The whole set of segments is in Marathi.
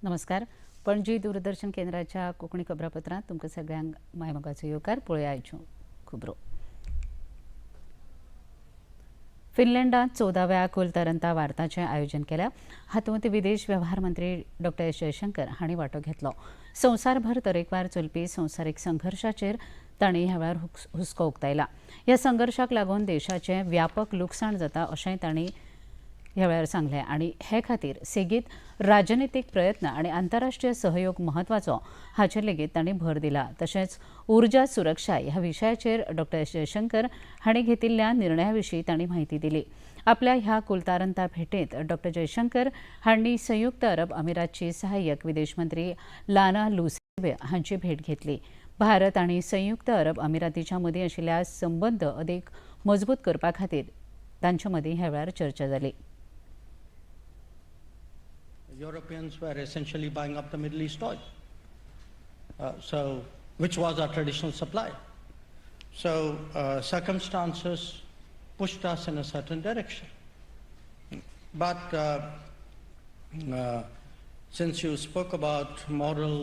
नमस्कार. पणजी दूरदर्शन केंद्राच्या कोंकणी खबरापत्रांत तुमकां सगळ्यांक मायमोगाचो येवकार. पळोवया आयच्यो खबरो. फिनलँडात 14व्या खोल तरंता वार्ताचें आयोजन केल्या. हातूंत विदेश वेव्हार मंत्री डॉ एस जयशंकर हांणी वांटो घेतलो. संवसारभर तरेकवार चलपी संवसारीक संघर्शाचेर तांणी ह्या वेळार हुस्को उक्तायला. ह्या संघर्शाक लागून देशाचें व्यापक लुकसाण जाता अशेंय तांणी ह्या वेळार सांगलें आनी हे खातीर सेगीत राजनितीक प्रयत्न आनी आंतरराष्ट्रीय सहयोग म्हत्वाचो हाचेर लेगीत तांणी भर दिला. तशेंच उर्जा सुरक्षाय ह्या विशयाचेर डॉ एस जयशंकर हांणी घेतिल्ल्या निर्णया विशीं तांणी म्हायती दिली. आपल्या ह्या कुलतारंता भेटेंत डॉ जयशंकर हांणी संयुक्त अरब अमिरातची सहाय्यक विदेश मंत्री लाना लुसेबे हांची भेट घेतली. भारत आनी संयुक्त अरब अमिरातीच्या मदीं आशिल्ल्या संबंद अदीक मजबूत करपा खातीर तांचे मदीं ह्या वेळार चर्चा जाली. Europeans were essentially buying up the Middle East oil, which was our traditional supply. So circumstances pushed us in a certain direction. But since you spoke about moral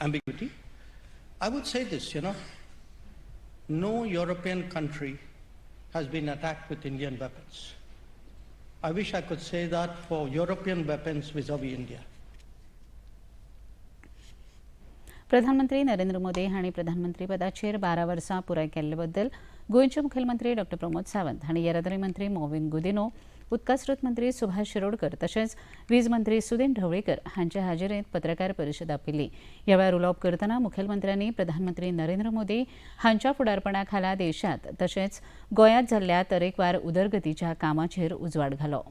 ambiguity, I would say this, no European country has been attacked with Indian weapons. I wish I could say that for European weapons vis-a-vis India. प्रधानमंत्री नरेंद्र मोदी हांणी प्रधानमंत्री पदाचेर 12 वर्सां पुराय केल्ले बद्दल गोंयचे मुखेलमंत्री डॉ प्रमोद सावंत हांणी येरादारी मंत्री मोविन गुदिनो, उदकास्रोत मंत्री सुभाष शिरोडकर तशेंच वीज मंत्री सुदीन ढवळीकर हांच्या हाजेरींत पत्रकार परिशद आपयली. ह्या वेळार उलोवप करतना मुखेलमंत्र्यांनी प्रधानमंत्री नरेंद्र मोदी हांच्या फुडारपणा खाला देशांत तशेंच गोंयांत जाल्ल्या तरेकवार उदरगतीच्या कामाचेर उजवाड घालो.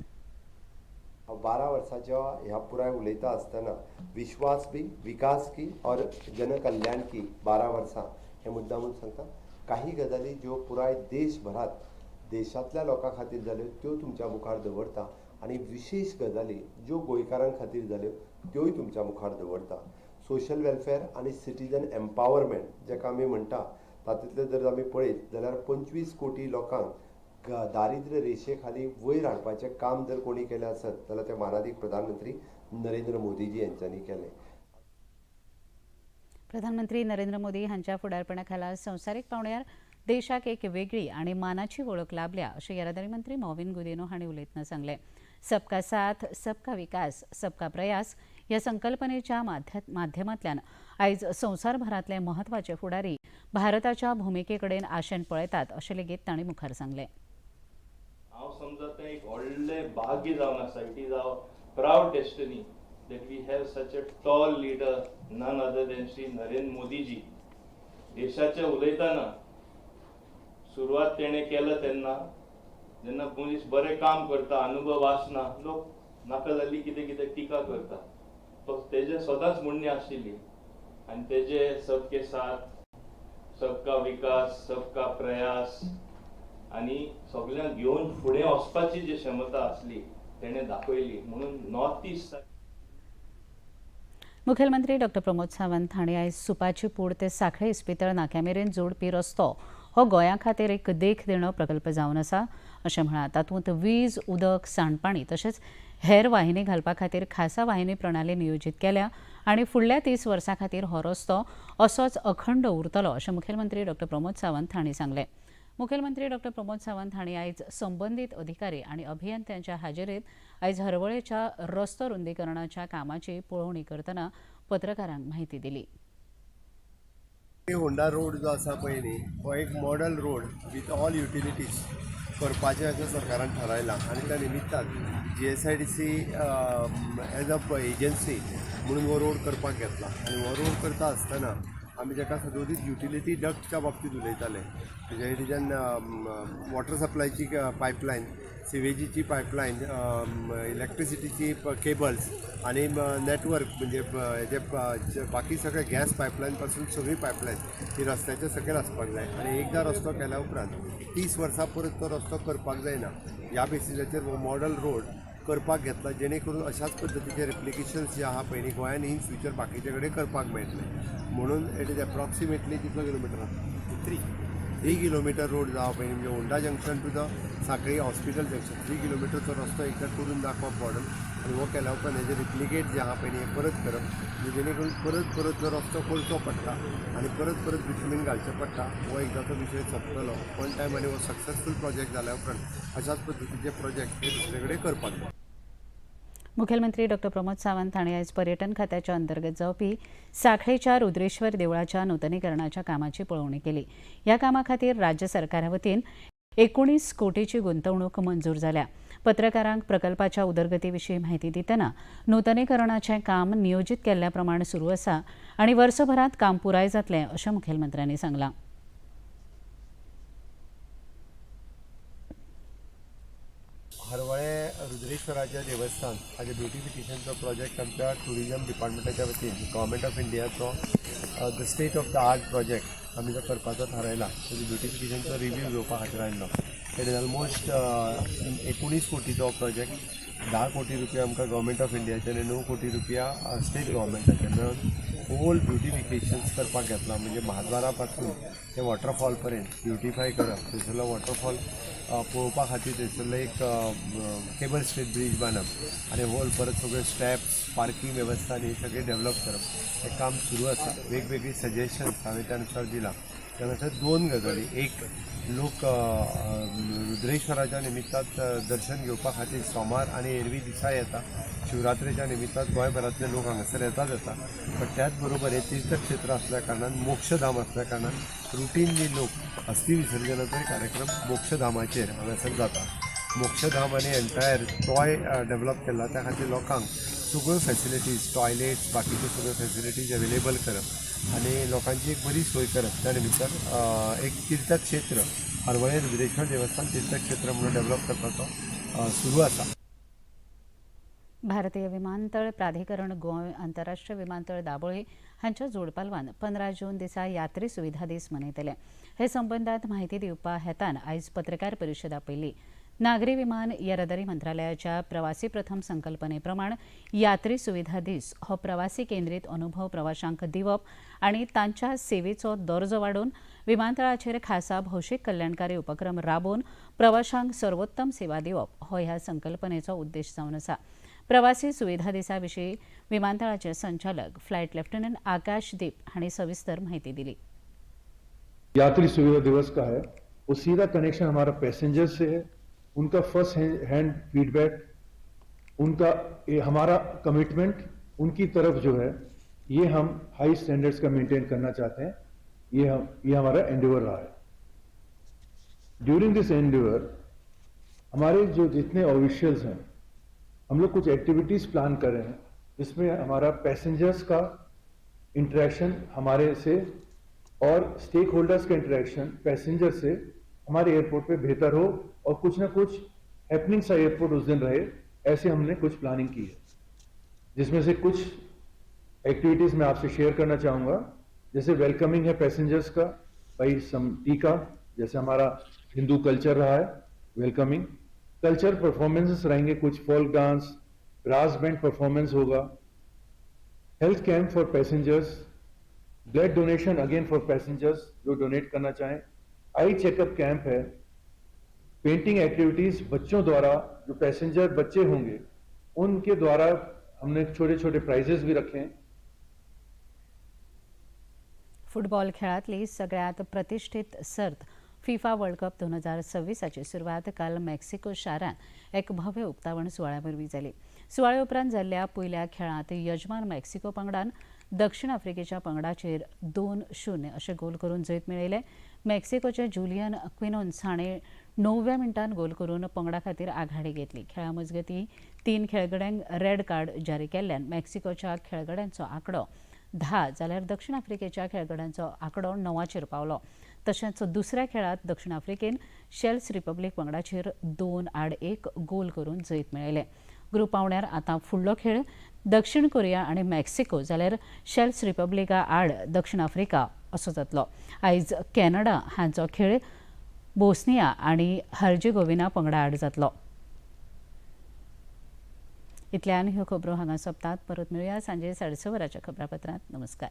12 वर्षाच्या ह्या पुराय उलयता आसतना विश्वास की, विकास की और जनकल्याण की 12 वर्सां हे मुद्दामून सांगता. काही गजाली ज्यो पुराय देशभरात देशातल्या लोकां खातीर जाल्यो त्यो तुमच्या मुखार दवरता आनी विशेष गजाली ज्यो गोंयकारां खातीर जाल्यो त्योय तुमच्या मुखार दवरता. सोशल वेलफेअर आनी सिटीजन एम्पावरमेंट जेका आमी म्हणटा तातूंतले जर आमी पळयत जाल्यार 25 कोटी लोकांक दारिद्र्य रेशे खाली वयर हाडपाचें काम जर कोणी केलें आसत जाल्यार ते मानादीक प्रधानमंत्री नरेंद्र मोदीजी यांच्यांनी केलें. प्रधानमंत्री नरेंद्र मोदी हांच्या फुडारपणा खाला संवसारीक पावंड्यार देशाक एक वेगळी आनी मानाची वळख लाभल्या अशें येरादारी मंत्री मोविन गुदिनो हांणी उलयतना सांगलें. सबका साथ, सबका विकास, सबका प्रयास ह्या संकल्पनेच्या माध्यमांतल्यान आयज संवसारभरांतले म्हत्वाचे फुडारी भारताच्या भुमिके कडेन आशेन पळयतात अशें लेगीत तांणी मुखार सांगलें. हांव समजा तें एक व्हडलें भाग्य जावन आसा. It is our proud destiny that we have such a tall leader, none other than Shri Narendra Modi ji. देशाचे उलयतना सुरवात तेणे केलं तेन्ना जेन्ना मनीस बरें काम करता, अनुभव आसना, लोक नाका जाल्ली कितें कितें टिका करता. तो तेजे सदांच म्हणणी आशिल्ली आनी तेजे सबके साथ, सबका विकास, सबका प्रयास आनी सगळ्यांक घेवन फुडें वचपाची जी क्षमता आसली तेणे दाखयली. म्हणून नॉर्थ इस्ट मुखेलमंत्री डॉ प्रमोद सावंत हांणी आयज सुपाची पूड ते सांखळे इस्पितळ नाक्यामेरेन जोडपी रस्तो हो गोंया खातीर एक देख दिणो प्रकल्प जावन आसा अशें म्हळां. तातूंत वीज, उदक, सांडपाणी तशेंच हेर वाहिनी घालपा खातीर खासा वाहिनी प्रणाली नियोजीत केल्या आनी फुडल्या 30 वर्सां खातीर हो रस्तो असोच अखंड उरतलो अशें मुखेलमंत्री डॉ प्रमोद सावंत हांणी सांगलें. मुखेलमंत्री डॉ प्रमोद सावंत हांणी आयज संबंदीत अधिकारी आनी अभियंत्यांच्या हाजेरींत आयज हरवळेच्या रस्तो रुंदीकरणाच्या कामाची पळोवणी करतना पत्रकारांक म्हायती दिली. होंडा रोड जो आसा पळय न्ही हो एक model road with all utilities करपाचें अशें सरकारान थारायलां आनी त्या निमित्तान GSIDC एज अ एजन्सी म्हणून हो रोड करपाक घेतला. आनी हो रोड करता आसतना आमी जेका सदोदीत युटिलिटी डक्टच्या बाबतींत उलयताले तेजे हेतून वॉटर सप्लायची पायपलायन, सिवेजीची पायपलायन, इलेक्ट्रिसिटीची केबल्स आनी नेटवर्क म्हणजे हेजे बाकी सगळे गॅस पायपलायन पासून सगळी पायपलायन ही रस्त्याच्या सकयल आसपाक जाय. आनी एकदां रस्तो केल्या उपरांत 30 वर्सां परत तो रस्तो करपाक जायना. ह्या बेसिसाचेर हो मॉडल रोड करपाक घेतला जेणे करून अशाच पद्दतीचे रेप्लिकेशन्स जे आहा पळय न्ही गोंयान इन फ्युचर बाकीचे कडेन करपाक मेळटले. म्हणून इट इज एप्रॉक्सिमेटली कितलो किलोमिटर 3 किलोमिटर रोड जावप पळय म्हणजे Honda junction to the Sankhali hospital junction 3 किलोमिटरचो रस्तो एकदा करून दाखोवप मॉडल आनी हो केल्या उपरांत हेजे रिप्लिकेट जे आहा पळय हें परत करप म्हणजे जेणे करून परत परत जर रस्तो खोलचो पडटा आनी परत परत बिटुमीन घालचें पडटा हो एकदाचो विशय सोंपतलो वन टायम आनी हो सक्सेसफूल प्रोजेक्ट जाल्या उपरांत अशाच पद्दतीचे प्रोजेक्ट हे दुसरे कडेन करपाक जाय. मुखेलमंत्री डॉ प्रमोद सावंत हांणी आयज पर्यटन खात्याच्या अंतर्गत जावपी सांखळेच्या रुद्रेश्वर देवळाच्या नूतनीकरणाच्या कामाची पळोवणी केली. ह्या कामा खातीर राज्य सरकारा वतीन 19 कोटीची गुंतवणूक मंजूर जाल्या. पत्रकारांक प्रकल्पाच्या उदरगती विशीं म्हायती दितना नूतनीकरणाचें काम नियोजीत केल्ल्या प्रमाण सुरू आसा आनी वर्सभरांत काम पुराय जातलें अशें मुखेलमंत्र्यांनी सांगलां. हरवळे रुद्रेश्वराचे देवस्थान हाजे ब्युटिफिकेशनचो प्रोजेक्ट आमच्या टुरिजम डिपार्टमेंटाच्या वतीन गव्हर्मेंट ऑफ इंडियाचो the state of the art project आमी जो करपाचो थारायला तेजो ब्युटिफिकेशनचो रिव्यू घेवपा खातीर आयिल्लो. इट इज ऑलमोस्ट 19 कोटीचो प्रोजेक्ट. 10 कोटी रुपया आमकां गव्हर्मेंट ऑफ इंडियाचे आनी 9 कोटी रुपया स्टेट गव्हर्मेंटाचे मेळून होल ब्युटिफिकेशन्स करपाक घेतला. म्हणजे महाद्वारा पासून ते वॉटरफॉल पर्यंत ब्युटिफाय करप. थंयसरलो वॉटरफॉल पळोवपा खातीर थंयसरलो एक केबल स्टेट ब्रिज बांदप आनी होल परत सगळे स्टेप्स पार्किंग वेवस्था आनी सगळें डेवलप करप हें काम सुरू आसा. वेगवेगळी सजेशन्स हांवें त्या नुसार दिलां. त्यानंतर 2 गजाली. एक, लोक रुद्रेश्वराच्या निमित्तान दर्शन घेवपा खातीर सोमार आनी एरवी दिसा येता. शिवरात्रेच्या निमित्तान गोंयभरांतले लोक हांगासर येता. पण त्याच बरोबर हे तीर्थक्षेत्र असल्या कारणान मोक्षधाम असल्या कारणान रुटीनली लोक अस्थि विसर्जनाचोय कार्यक्रम मोक्षधामाचेर हांगासर जाता. मोक्षधाम आनी एंटायर टॉय डेवलप केला. त्या खातीर लोकांक सगळ्यो फॅसिलिटीज, टॉयलेट्स, बाकीच्यो सगळ्यो फॅसिलिटीज अवेलेबल करप आनी लोकांची एक बरी सोय करप. त्या निमित्तान एक तीर्थक्षेत्र हरवळे रुद्रेश्वर देवस्थान तीर्थक्षेत्र म्हणून डेवलप करपाचो सुरू आसा. भारतीय विमानतळ प्राधिकरण गोंय आंतरराष्ट्रीय विमानतळ दाबोळे हांच्या जोडपालवान 15 जून दिसा यात्री सुविधा दीस मनयतले. हे संबंदात म्हायती दिवपा हेतान आयज पत्रकार परिशद आपयली. नागरी विमान येरादारी मंत्रालयाच्या प्रवासी प्रथम संकल्पने प्रमाण यात्री सुविधा दीस हो प्रवासी केंद्रीत अनुभव प्रवाशांक दिवप आनी तांच्या सेवेचो दर्जो वाडोवन विमानतळाचेर खासा भौशीक कल्याणकारी उपक्रम राबोवन प्रवाशांक सर्वोत्तम सेवा दिवप हो ह्या संकल्पनेचो उद्देश जावन आसा. प्रवासी सुविधा दिसा विशीं विमानतळाचे संचालक फ्लायट लेफ्टनंट आकाश दीप हांणी सविस्तर म्हायती दिली. यात्री सुविधा दिवस का है वो सीधा कनेक्शन हमारा पैसेंजर से है. उनका फर्स्ट हैंड फीडबैक, उनका हमारा कमिटमेंट उनकी तरफ जो है ये हम हाई स्टैंडर्ड्स का मेंटेन करना चाहते हैं. ये हमारा एंडेवर रहा है. ड्यूरिंग दिस एंडेवर हमारे जो जितने ऑफिशियल्स हैं हम लोग कुछ एक्टिविटीज प्लान कर रहे हैं जिसमें हमारा पैसेंजर्स का इंटरेक्शन हमारे से और स्टेक होल्डर्स का इंटरेक्शन पैसेंजर से हमारे एयरपोर्ट पे बेहतर हो और कुछ ना कुछ हैपनिंग सा एयरपोर्ट उस दिन रहे. ऐसे हमने कुछ प्लानिंग की है जिसमें से कुछ एक्टिविटीज मैं आपसे शेयर करना चाहूँगा. जैसे वेलकमिंग है पैसेंजर्स का भाई सम टीका, जैसे हमारा हिंदू कल्चर रहा है. वेलकमिंग कल्चर परफॉर्मेंसेस रहेंगे, कुछ folk dance, brass band performance होगा. Health camp for passengers, blood donation again for passengers जो डोनेट करना चाहें. आई चेकअप कैंप है. पेंटिंग एक्टिविटीज बच्चों द्वारा, जो पैसेंजर बच्चे होंगे उनके द्वारा हमने छोटे छोटे प्राइजेस भी रखे हैं. फुटबॉल खेळांतली सगळ्यात प्रतिश्ठीत सर्त फिफा वर्ल्ड कप 2026ची सुरवात काल मेक्सिको शारांत एक भव्य उक्तावण सुवाळ्या वरवीं जाली. सुवाळे उपरांत जाल्ल्या पयल्या खेळांत यजमान मेक्सिको पंगडान दक्षिण आफ्रिकेच्या पंगडाचेर 2-0 अशें गोल करून जैत मेळयले. मेक्सिकोचे जुलियन क्विनोन्स हाणें 9व्या मिनटान गोल करून पंगडा खातीर आघाडी घेतली. खेळा मजगतीं 3 खेळगड्यांक रेड कार्ड जारी केल्ल्यान मेक्सिकोच्या खेळगड्यांचो आंकडो 10 जाल्यार दक्षिण आफ्रिकेच्या खेळगड्यांचो आंकडो 9चेर पावलो. तशेंच दुसऱ्या खेळांत दक्षिण आफ्रिकेन शेल्स रिपब्लीक पंगडाचेर 2-1 गोल करून जैत मेळयले. ग्रूप पावंड्यार आतां फुडलो खेळ दक्षिण कोरिया आनी मेक्सिको जाल्यार शेल्स रिपब्लिका आड दक्षिण आफ्रिका असो जातलो. आयज कॅनडा हांचो खेळ बोस्निया आनी हर्जेगोविना पंगडा आड जातलो. इतल्यान ह्यो खबरो हांगा सोंपतात. परत मेळुया सांजे 6:30 वरांच्या खबरापत्रांत. नमस्कार.